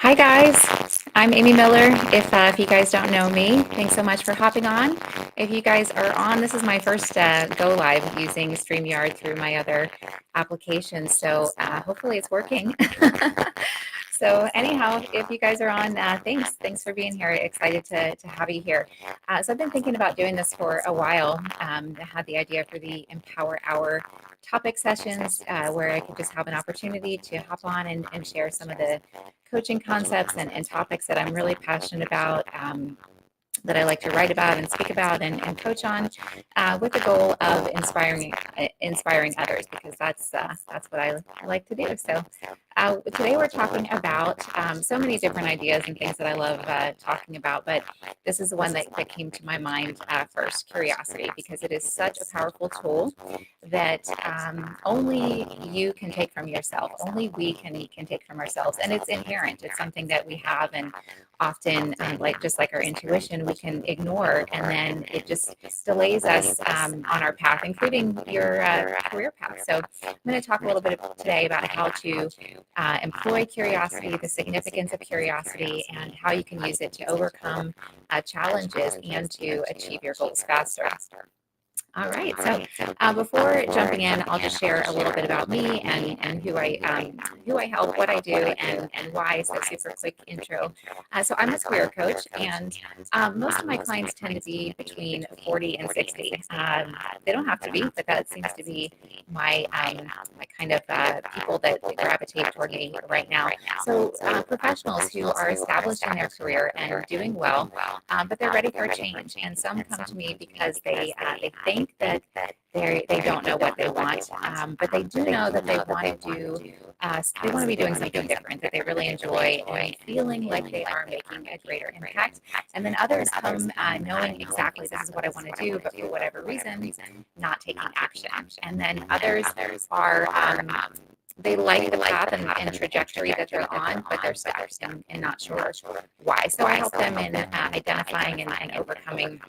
Hi guys, I'm Amy Miller. If you guys don't know me, thanks so much for hopping on. If you guys are on, this is my first go live using StreamYard through my other applications, so hopefully it's working. So anyhow, if you guys are on, thanks for being here. Excited to have you here. So I've been thinking about doing this for a while. I had the idea for the Empower Hour topic sessions where I could just have an opportunity to hop on and share some of the coaching concepts and topics that I'm really passionate about. That I like to write about and speak about and coach on, with the goal of inspiring others, because that's what I like to do. So today we're talking about so many different ideas and things that I love talking about, but this is the one that came to my mind first: curiosity, because it is such a powerful tool that only you can take from yourself, only we can take from ourselves, and it's inherent. It's something that we have, and often, like just like our intuition, we can ignore, and then it just delays us on our path, including your career path. So I'm going to talk a little bit today about how to employ curiosity, the significance of curiosity, and how you can use it to overcome challenges and to achieve your goals faster. All right. So before jumping in, I'll just share a little bit about me and who I help, what I do, and why. So super quick intro. So I'm a career coach, and most of my clients tend to be between 40 and 60. They don't have to be, but that seems to be my kind of people that gravitate toward me right now. So professionals who are established in their career and doing well, but they're ready for a change. And some come to me because they think that they don't know what they want, but they do know that they want to be doing something different, that they really enjoy, and feeling like they are making a greater impact. And then others come knowing exactly this is what I want to do, but for whatever reason, not taking action. And then others are they like the path and trajectory that they're on, but they're stuck and not sure why. So I help them in identifying and overcoming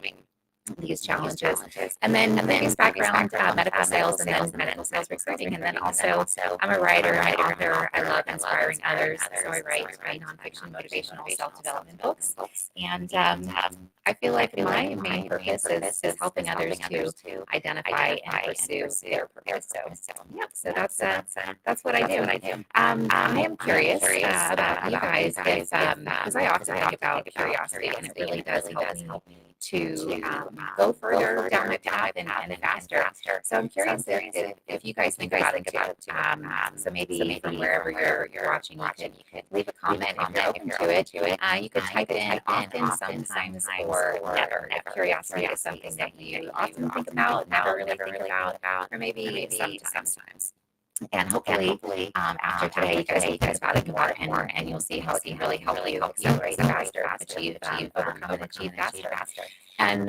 these challenges. And then previous background, medical sales, and then medical sales recruiting. And then also I'm a writer, I'm an author. I love inspiring others. So I write nonfiction, motivational, self-development books. And I feel like my main purpose is helping others to identify and pursue their purpose. So yeah, so that's what I do. I am curious about you guys, if because I often think about curiosity, and it really does help me to go further down my path and faster. So I'm curious if you guys think about it too. So maybe from wherever you're watching, you could leave a comment if you're open to it. You could type in often, sometimes, or never. If curiosity is something that you often think about, never really think about, or maybe sometimes. And hopefully, after today, you guys will think about it more, and you'll see how it can really help you accelerate faster, achieve, overcome, and achieve faster. And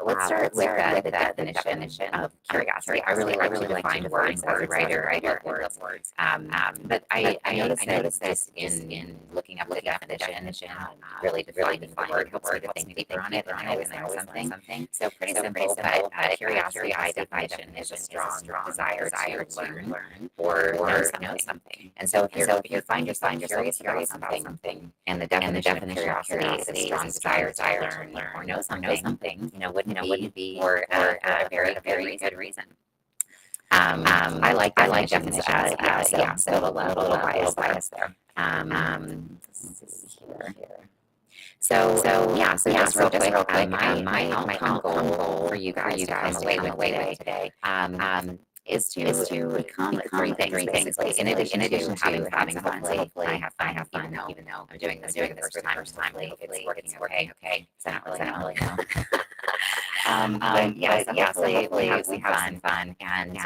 let's start with the definition of curiosity. I really like to define words as a writer. I love words. But I noticed that just in looking up the definition, really defining the word helps me to think deeper on it, and I always learn something. So pretty simple, but curiosity by definition is a strong desire to learn or know something. And so if you find yourself curious about something, and the definition of curiosity is a strong desire to learn or know something, wouldn't it be for a very good reason? I like definitions as yeah, so a little bias there. Let's see here. So just real quick, my outcome goal for you guys to come away with today, is to become three things basically. In addition to having fun, hopefully I have fun, even though I'm doing this for the first time. Hopefully it's working okay. So I don't really know. So hopefully we have some fun, and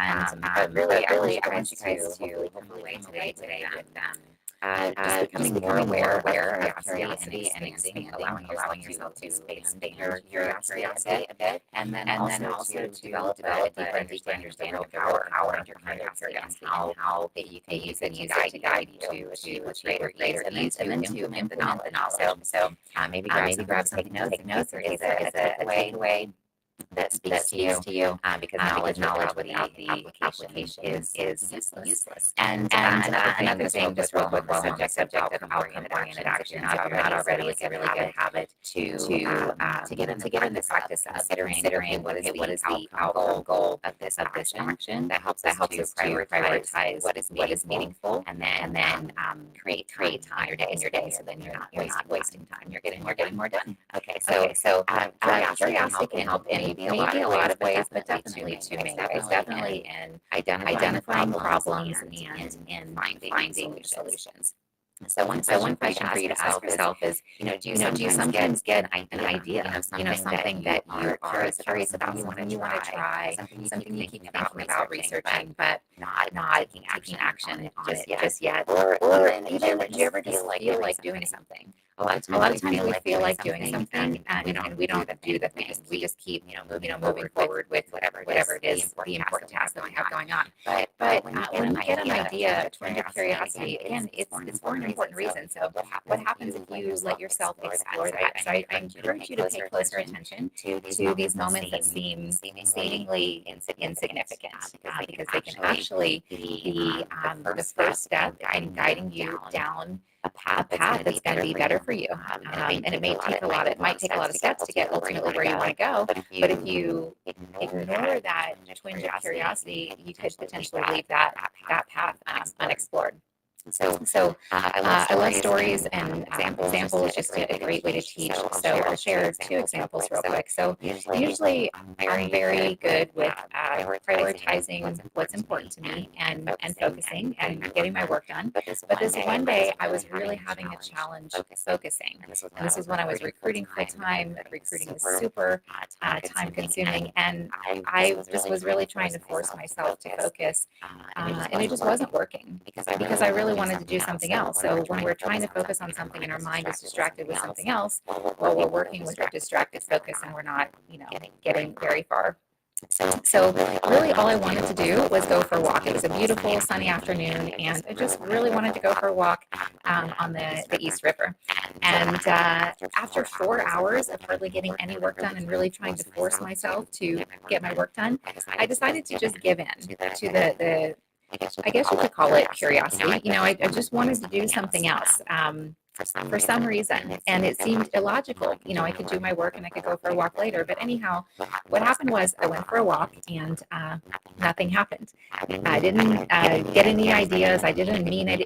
but really I want you guys to come away today with just becoming more aware of curiosity and expanding, allowing yourself to expand your curiosity a bit, and then also to develop a deeper understanding of the power of your curiosity, and how you can use it to guide you to achieve greater ease, and then to implement the knowledge. So maybe grab some notes, or is a takeaway. that speaks to you, because knowledge without the application is useless. And another thing, just real quick, while I'm on the subject of outcome-oriented action, if you're not already, it's a really good habit to get in the practice of considering what is the outcome goal of this action. That helps us to prioritize what is meaningful, and then create time in your day, so then you're not wasting time. You're getting more done. Okay, so curiosity can help in maybe a lot of ways, but definitely two main ways. Definitely in identifying problems and in finding solutions. So one question for you to ask yourself is, do you sometimes get an idea, something that you are curious about, something you want to try, something you keep thinking about researching, but not taking action on it just yet, or even do you ever just feel like doing something? A lot of times we feel like doing something, and we don't do the thing. We just keep, moving forward with whatever it is, the important task that we have going on. But when you get an idea, a twinge of curiosity, again, it's for an important reason. So what happens if you let yourself explore that? So I encourage you to pay closer attention to these moments that seem seemingly insignificant, because they can actually be the first step in guiding you down a path that's going to be better for you. And it may take it might take a lot of steps to get ultimately where you want to go. But if you ignore that twinge of curiosity, you could potentially leave that path unexplored. So I love stories, and example is just a great way to teach. So I'll share two examples real quick. So usually I'm very good with prioritizing what's important to me and focusing and getting my work done. But this one day I was really having a challenge focusing. And this was when I was recruiting full time. Recruiting is super time consuming, and I just was really trying to force myself to focus, and it just wasn't working because I really wanted to do something else. So when we're trying to focus on something and our mind is distracted with something else, well, we're working with a distracted focus and we're not, getting very far. So really all I wanted to do was go for a walk. It was a beautiful sunny afternoon, and I just really wanted to go for a walk on the East River. And after 4 hours of hardly getting any work done and really trying to force myself to get my work done, I decided to just give in to the I guess you could call it curiosity. I just wanted to do something else, for some reason, and it seemed illogical. I could do my work and I could go for a walk later. But anyhow, what happened was I went for a walk, and nothing happened. I didn't get any ideas. I didn't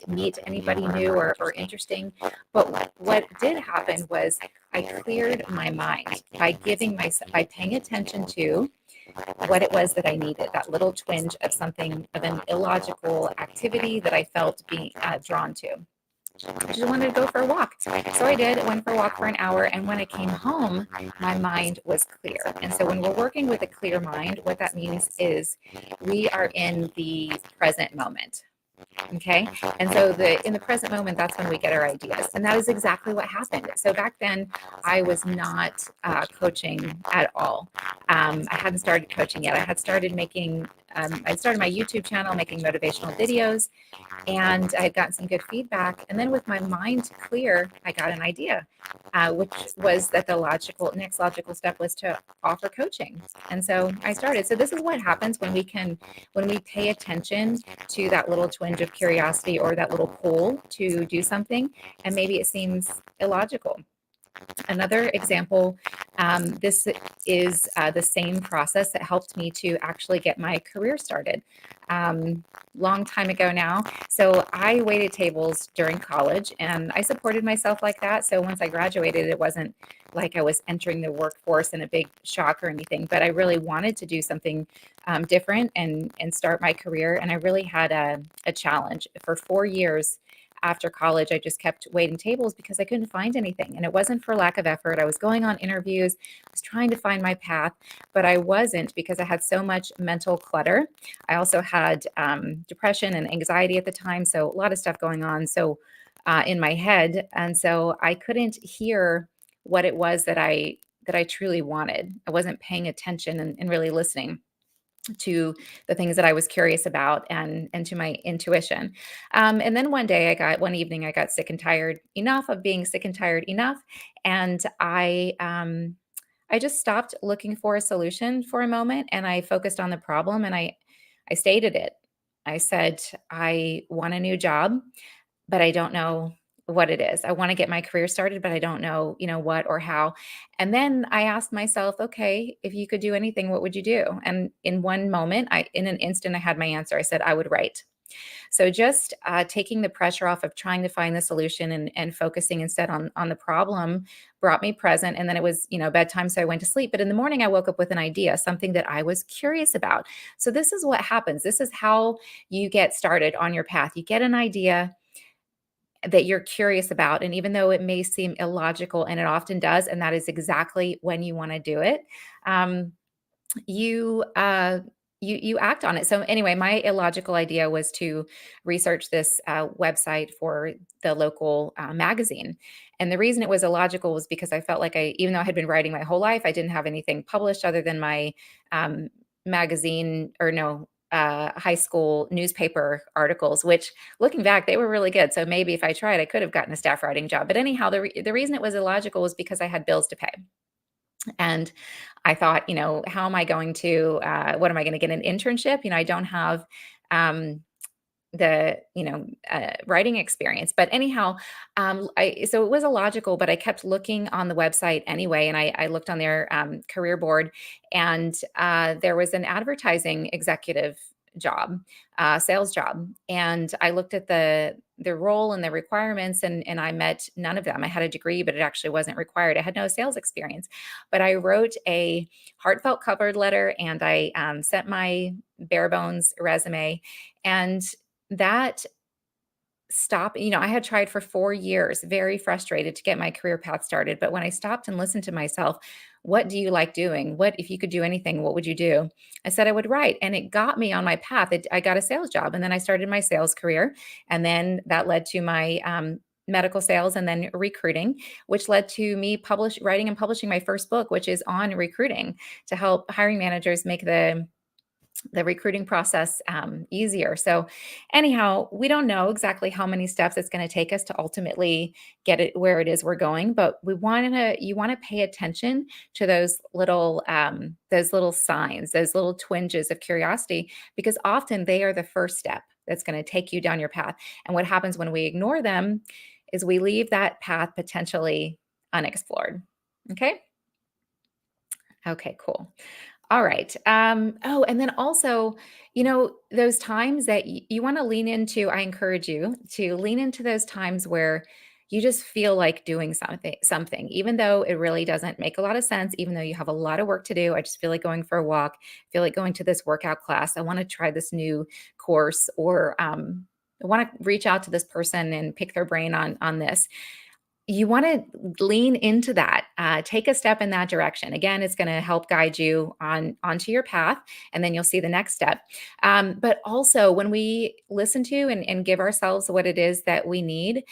meet anybody new or interesting. But what did happen was I cleared my mind by paying attention to what it was that I needed, that little twinge of something, of an illogical activity that I felt being drawn to. I just wanted to go for a walk. So I did. I went for a walk for an hour. And when I came home, my mind was clear. And so when we're working with a clear mind, what that means is we are in the present moment. Okay. And so in the present moment, that's when we get our ideas. And that is exactly what happened. So back then, I was not coaching at all. I hadn't started coaching yet. I started my YouTube channel making motivational videos, and I had gotten some good feedback. And then with my mind clear, I got an idea, which was that the next logical step was to offer coaching. And so I started. So this is what happens when we pay attention to that little twinge of curiosity or that little pull to do something, and maybe it seems illogical. Another example, this is the same process that helped me to actually get my career started. Long time ago now. So I waited tables during college, and I supported myself like that. So once I graduated, it wasn't like I was entering the workforce in a big shock or anything, but I really wanted to do something different and start my career. And I really had a challenge. For 4 years after college, I just kept waiting tables because I couldn't find anything. And it wasn't for lack of effort. I was going on interviews, I was trying to find my path, but I wasn't, because I had so much mental clutter. I also had depression and anxiety at the time. So a lot of stuff going on. So in my head. And so I couldn't hear what it was that I truly wanted. I wasn't paying attention and really listening to the things that I was curious about, and to my intuition. And then one evening, I got sick and tired enough of being sick and tired enough, and I I just stopped looking for a solution for a moment and I focused on the problem and I stated it. I said, I want a new job, but I don't know what it is. I want to get my career started, but I don't know, what or how. And then I asked myself, okay, if you could do anything, what would you do? And in one moment, in an instant, I had my answer. I said, I would write. So just taking the pressure off of trying to find the solution and focusing instead on the problem brought me present. And then it was, bedtime. So I went to sleep. But in the morning, I woke up with an idea, something that I was curious about. So this is what happens. This is how you get started on your path. You get an idea that you're curious about. And even though it may seem illogical, and it often does, and that is exactly when you want to do it. Um, you you act on it. So anyway, my illogical idea was to research this website for the local magazine. And the reason it was illogical was because I felt like even though I had been writing my whole life, I didn't have anything published other than my um, magazine or no high school newspaper articles, which looking back, they were really good. So maybe if I tried, I could have gotten a staff writing job. But anyhow, the reason it was illogical was because I had bills to pay. And I thought, how am I going to, what am I going to get an internship? I don't have um, writing experience. But anyhow, so it was illogical, but I kept looking on the website anyway. And I looked on their career board and there was an advertising executive job, sales job. And I looked at the role and the requirements and I met none of them. I had a degree, but it actually wasn't required. I had no sales experience, but I wrote a heartfelt cover letter and I sent my bare bones resume and that stop I had tried for 4 years, very frustrated to get my career path started, but when I stopped and listened to myself, "What do you like doing? What if you could do anything, what would you do?" I said I would write, and it got me on my path. I got a sales job, and then I started my sales career, and then that led to my, medical sales and then recruiting, which led to me writing and publishing my first book, which is on recruiting to help hiring managers make the recruiting process easier. So, anyhow, we don't know exactly how many steps it's going to take us to ultimately get it where it is we're going, but you want to pay attention to those little signs, those little twinges of curiosity, because often they are the first step that's going to take you down your path. And what happens when we ignore them is we leave that path potentially unexplored. Okay. Okay, cool. All right. Oh, and then also, those times that you want to lean into, I encourage you to lean into those times where you just feel like doing something, even though it really doesn't make a lot of sense, even though you have a lot of work to do. I just feel like going for a walk, feel like going to this workout class. I want to try this new course, or I want to reach out to this person and pick their brain on this. You wanna lean into that, take a step in that direction. Again, it's gonna help guide you onto your path, and then you'll see the next step. But also when we listen to and give ourselves what it is that we need,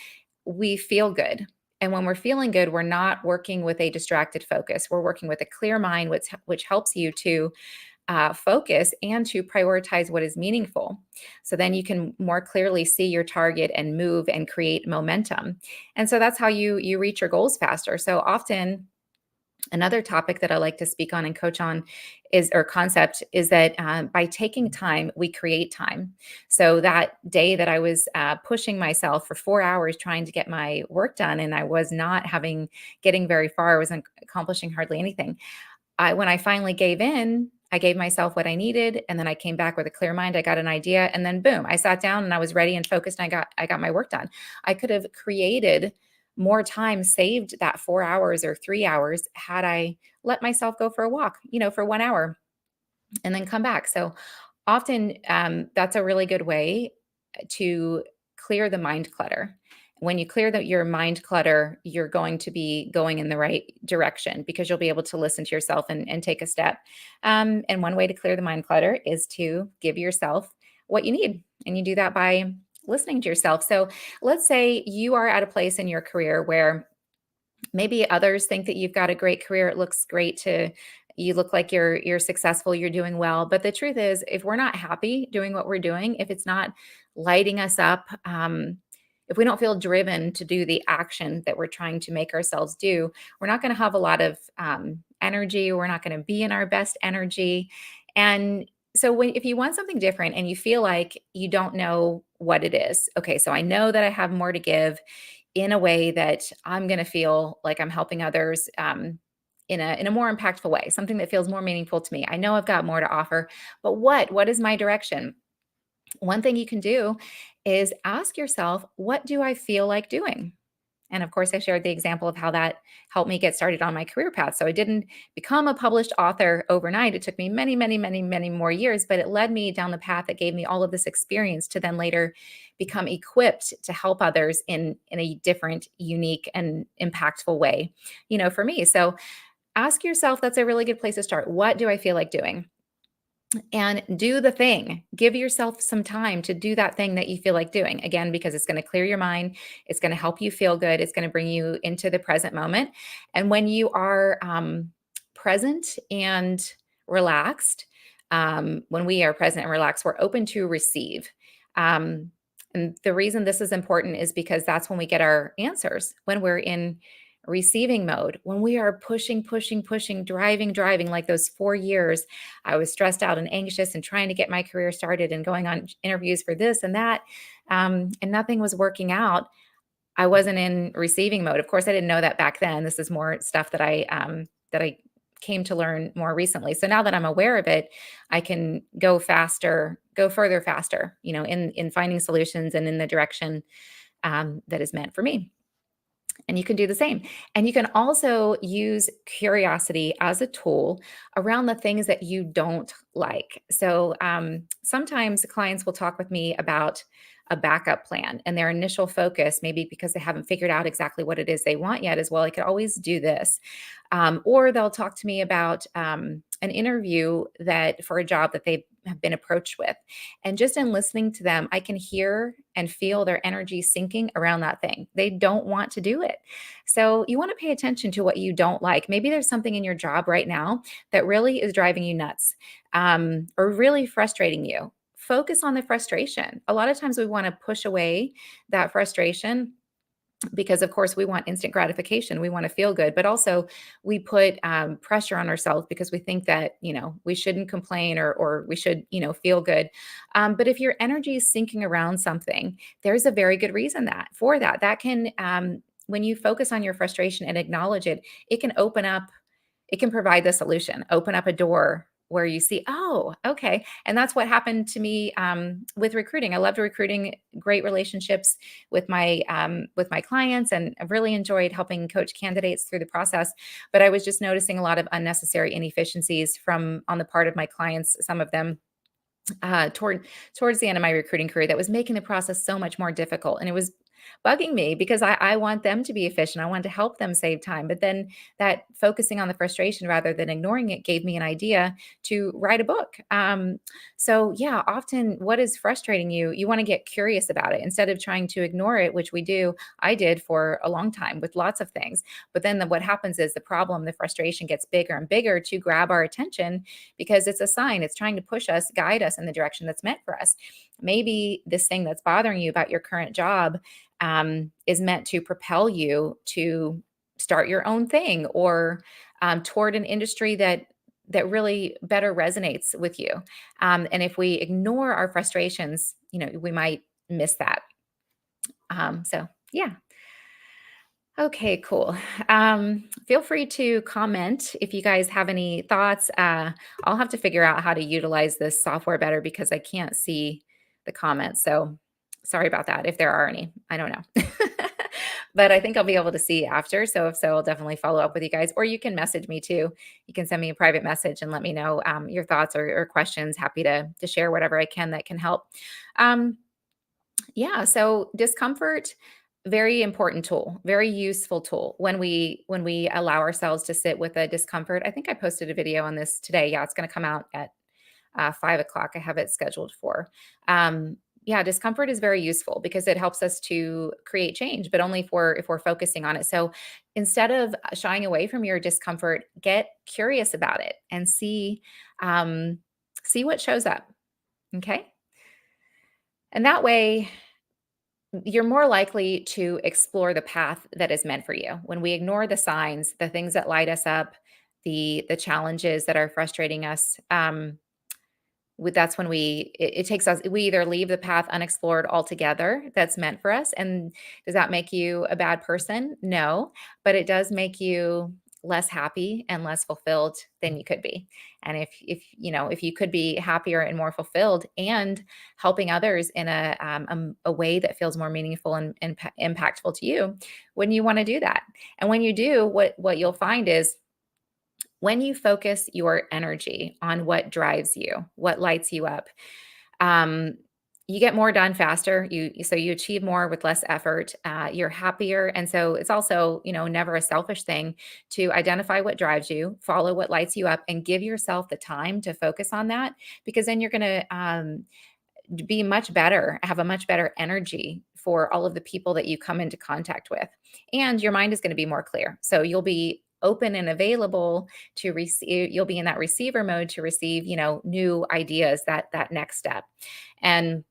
we feel good. And when we're feeling good, we're not working with a distracted focus. We're working with a clear mind, which helps you to focus and to prioritize what is meaningful. So then you can more clearly see your target and move and create momentum. And so that's how you reach your goals faster. So often another topic that I like to speak on and coach on concept is that by taking time, we create time. So that day that I was pushing myself for 4 hours trying to get my work done, and I was not getting very far, I wasn't accomplishing hardly anything. When I finally gave in, I gave myself what I needed, and then I came back with a clear mind. I got an idea, and then boom, I sat down and I was ready and focused. And I got my work done. I could have created more time, saved that 4 hours or 3 hours had I let myself go for a walk, for 1 hour and then come back. So often that's a really good way to clear the mind clutter. When you clear your mind clutter, you're going to be going in the right direction because you'll be able to listen to yourself and take a step. And one way to clear the mind clutter is to give yourself what you need. And you do that by listening to yourself. So let's say you are at a place in your career where maybe others think that you've got a great career. It looks great to you look like you're successful, you're doing well. But the truth is, if we're not happy doing what we're doing, if it's not lighting us up, if we don't feel driven to do the action that we're trying to make ourselves do, we're not going to have a lot of energy. We're not going to be in our best energy. And so if you want something different and you feel like you don't know what it is, okay, so I know that I have more to give in a way that I'm going to feel like I'm helping others in a more impactful way, something that feels more meaningful to me. I know I've got more to offer, but what is my direction? One thing you can do is ask yourself, what do I feel like doing? And of course, I shared the example of how that helped me get started on my career path. So I didn't become a published author overnight. It took me many, many, many, many more years, but it led me down the path that gave me all of this experience to then later become equipped to help others in a different, unique, and impactful way, for me. So ask yourself, that's a really good place to start. What do I feel like doing? And do the thing. Give yourself some time to do that thing that you feel like doing. Again, because it's going to clear your mind, it's going to help you feel good, it's going to bring you into the present moment. And when you are present and relaxed, when we are present and relaxed, we're open to receive. And the reason this is important is because that's when we get our answers. When we're in receiving mode, when we are pushing, pushing, pushing, driving, driving, like those 4 years, I was stressed out and anxious and trying to get my career started and going on interviews for this and that, and nothing was working out. I wasn't in receiving mode. Of course, I didn't know that back then. This is more stuff that I came to learn more recently. So now that I'm aware of it, I can go faster, go further faster, in finding solutions and in the direction that is meant for me. And you can do the same. And you can also use curiosity as a tool around the things that you don't like. So sometimes clients will talk with me about a backup plan, and their initial focus, maybe because they haven't figured out exactly what it is they want yet, is, well, I could always do this. Or they'll talk to me about an interview that for a job that they have been approached with. And just in listening to them, I can hear and feel their energy sinking around that thing. They don't want to do it. So you want to pay attention to what you don't like. Maybe there's something in your job right now that really is driving you nuts, or really frustrating you. Focus on the frustration. A lot of times we want to push away that frustration because, of course, we want instant gratification. We want to feel good, but also we put pressure on ourselves because we think that we shouldn't complain, or we should feel good. But if your energy is sinking around something, there's a very good reason that can, when you focus on your frustration and acknowledge it, it can open up. It can provide the solution, open up a door where you see, oh, okay. And that's what happened to me with recruiting. I loved recruiting, great relationships with my clients, and I've really enjoyed helping coach candidates through the process. But I was just noticing a lot of unnecessary inefficiencies from on the part of my clients, some of them towards the end of my recruiting career, that was making the process so much more difficult. And it was bugging me because I want them to be efficient. I want to help them save time. But then that focusing on the frustration rather than ignoring it gave me an idea to write a book. So yeah, often what is frustrating you, you want to get curious about it instead of trying to ignore it, which I did for a long time with lots of things. But then what happens is the frustration gets bigger and bigger to grab our attention, because it's a sign. It's trying to push us, guide us in the direction that's meant for us. Maybe this thing that's bothering you about your current job is meant to propel you to start your own thing, or toward an industry that really better resonates with you. And if we ignore our frustrations, we might miss that. So yeah. Okay, cool. Feel free to comment if you guys have any thoughts. I'll have to figure out how to utilize this software better because I can't see the comments. So sorry about that. If there are any, I don't know. But I think I'll be able to see after. So if so, I'll definitely follow up with you guys, or you can message me too. You can send me a private message and let me know your thoughts or questions. Happy to share whatever I can that can help. Um, yeah, so discomfort, very important tool, very useful tool when we allow ourselves to sit with a discomfort. I think I posted a video on this today. Yeah, it's going to come out at 5 o'clock. I have it scheduled for. Yeah, discomfort is very useful because it helps us to create change, but only if we're focusing on it. So instead of shying away from your discomfort, get curious about it and see what shows up. Okay, and that way you're more likely to explore the path that is meant for you. When we ignore the signs, the things that light us up, the challenges that are frustrating us, that's when it takes us, we either leave the path unexplored altogether that's meant for us. And does that make you a bad person? No, but it does make you less happy and less fulfilled than you could be. And if you could be happier and more fulfilled and helping others in a way that feels more meaningful and impactful to you, wouldn't you want to do that? And when you do, what you'll find is when you focus your energy on what drives you, what lights you up, um, you get more done faster. You achieve more with less effort. You're happier, and so it's also never a selfish thing to identify what drives you, follow what lights you up, and give yourself the time to focus on that. Because then you're going to be much better, have a much better energy for all of the people that you come into contact with. And your mind is going to be more clear. So you'll be open and available to receive, you'll be in that receiver mode to receive, new ideas, that next step. And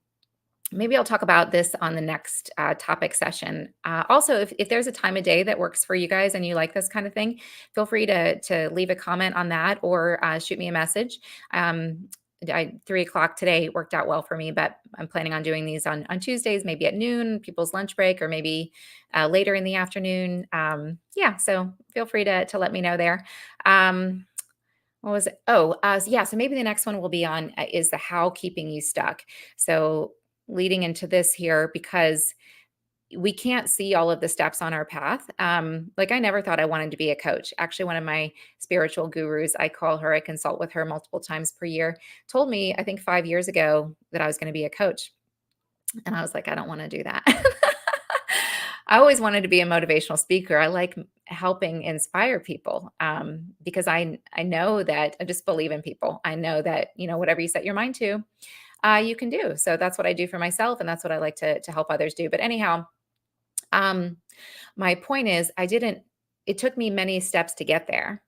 maybe I'll talk about this on the next topic session. Also, if there's a time of day that works for you guys and you like this kind of thing, feel free to leave a comment on that or shoot me a message. 3 o'clock today worked out well for me, but I'm planning on doing these on Tuesdays, maybe at noon, people's lunch break, or maybe later in the afternoon. Yeah, so feel free to let me know there. Um, what was it? Oh, yeah. So maybe the next one will be on is the how keeping you stuck. So leading into this here, because we can't see all of the steps on our path. Like I never thought I wanted to be a coach. Actually, one of my spiritual gurus, I call her, I consult with her multiple times per year, told me, I think 5 years ago, that I was going to be a coach. And I was like, I don't want to do that. I always wanted to be a motivational speaker. I like helping inspire people because I know that I just believe in people. I know that whatever you set your mind to, you can do. So that's what I do for myself, and that's what I like to help others do. But anyhow, um, my point is I didn't it took me many steps to get there.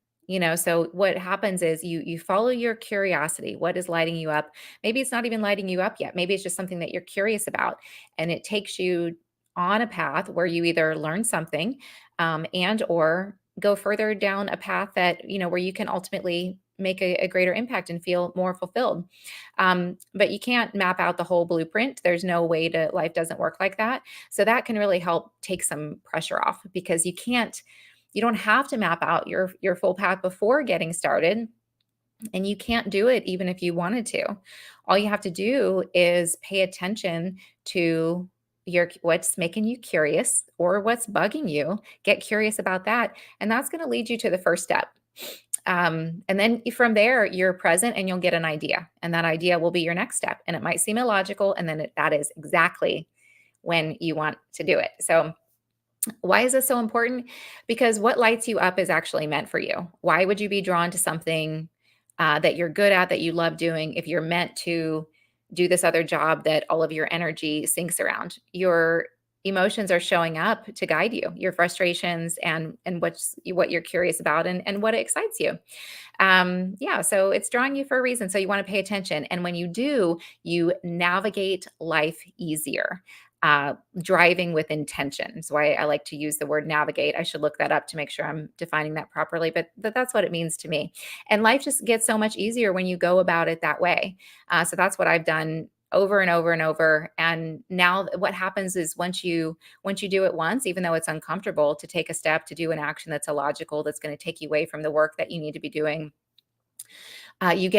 So what happens is you follow your curiosity, what is lighting you up. Maybe it's not even lighting you up yet. Maybe it's just something that you're curious about, and it takes you on a path where you either learn something and or go further down a path that where you can ultimately make a greater impact and feel more fulfilled. But you can't map out the whole blueprint. There's no way to life doesn't work like that. So that can really help take some pressure off, because you don't have to map out your full path before getting started, and you can't do it even if you wanted to. All you have to do is pay attention to your what's making you curious or what's bugging you. Get curious about that, and that's going to lead you to the first step. And then from there, you're present and you'll get an idea, and that idea will be your next step. And it might seem illogical, and then that is exactly when you want to do it. So why is this so important? Because what lights you up is actually meant for you. Why would you be drawn to something that you're good at, that you love doing, if you're meant to do this other job that all of your energy sinks around? Your emotions are showing up to guide you, your frustrations and what you're curious about and what excites you. Yeah, so it's drawing you for a reason. So you want to pay attention. And when you do, you navigate life easier. Driving with intention is why I like to use the word navigate. I should look that up to make sure I'm defining that properly, but that's what it means to me. And life just gets so much easier when you go about it that way. So that's what I've done over and over and over. And now what happens is once you do it once, even though it's uncomfortable to take a step, to do an action that's illogical, that's going to take you away from the work that you need to be doing, you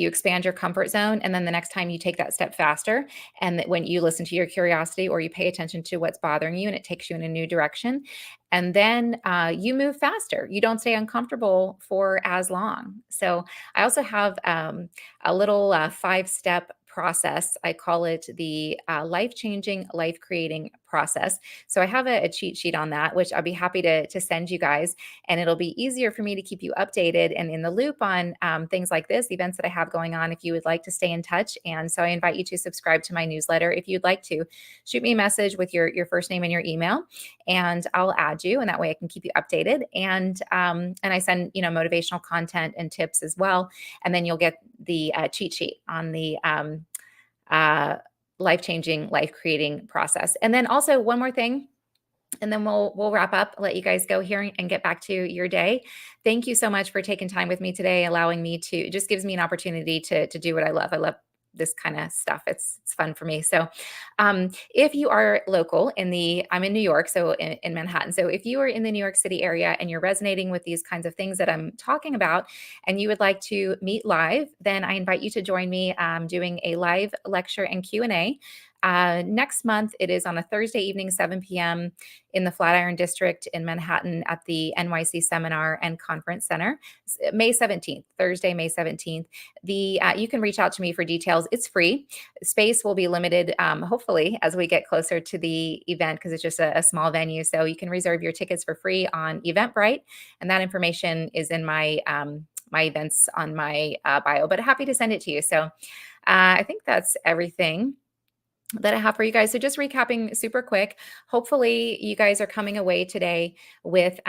expand your comfort zone, and then the next time you take that step faster, and that when you listen to your curiosity or you pay attention to what's bothering you, and it takes you in a new direction, and then you move faster. You don't stay uncomfortable for as long. So I also have a little 5-step process. I call it the life-changing, life-creating process. So I have a cheat sheet on that, which I'll be happy to send you guys, and it'll be easier for me to keep you updated and in the loop on things like this, events that I have going on, if you would like to stay in touch. And so I invite you to subscribe to my newsletter. If you'd like to, shoot me a message with your first name and your email, and I'll add you, and that way I can keep you updated. And I send motivational content and tips as well. And then you'll get the cheat sheet on the uh, life-changing, life-creating process. And then also one more thing, and then we'll wrap up, let you guys go here and get back to your day. Thank you so much for taking time with me today, allowing me to, it just gives me an opportunity to do what I love. I love this kind of stuff. It's fun for me. So if you are local I'm in New York, so in Manhattan. So if you are in the New York City area and you're resonating with these kinds of things that I'm talking about, and you would like to meet live, then I invite you to join me doing a live lecture and Q&A. Next month, it is on a Thursday evening, 7 p.m. in the Flatiron District in Manhattan at the NYC Seminar and Conference Center, May 17th, Thursday, May 17th. You can reach out to me for details. It's free. Space will be limited, hopefully, as we get closer to the event, because it's just a small venue. So you can reserve your tickets for free on Eventbrite, and that information is in my events on my bio, but happy to send it to you. So I think that's everything that I have for you guys. So just recapping super quick, hopefully you guys are coming away today with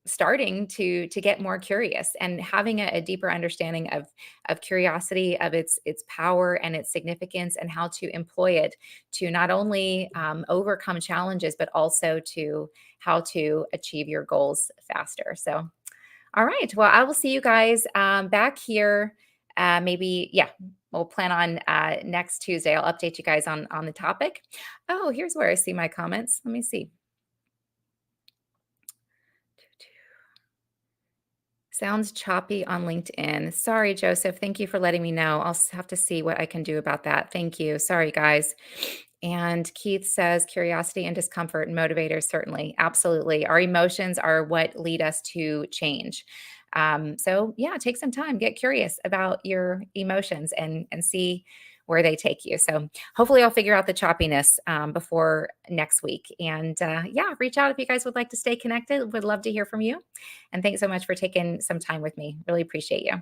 starting to get more curious and having a deeper understanding of curiosity, of its power and its significance, and how to employ it to not only overcome challenges, but also to how to achieve your goals faster. So all right. Well, I will see you guys back here. Maybe, yeah, we'll plan on next Tuesday. I'll update you guys on the topic. Oh, here's where I see my comments. Let me see. Sounds choppy on LinkedIn. Sorry, Joseph. Thank you for letting me know. I'll have to see what I can do about that. Thank you. Sorry, guys. And Keith says curiosity and discomfort and motivators, certainly. Absolutely. Our emotions are what lead us to change. So yeah, take some time, get curious about your emotions and see where they take you. So hopefully I'll figure out the choppiness before next week. And yeah, reach out if you guys would like to stay connected. Would love to hear from you. And thanks so much for taking some time with me. Really appreciate you.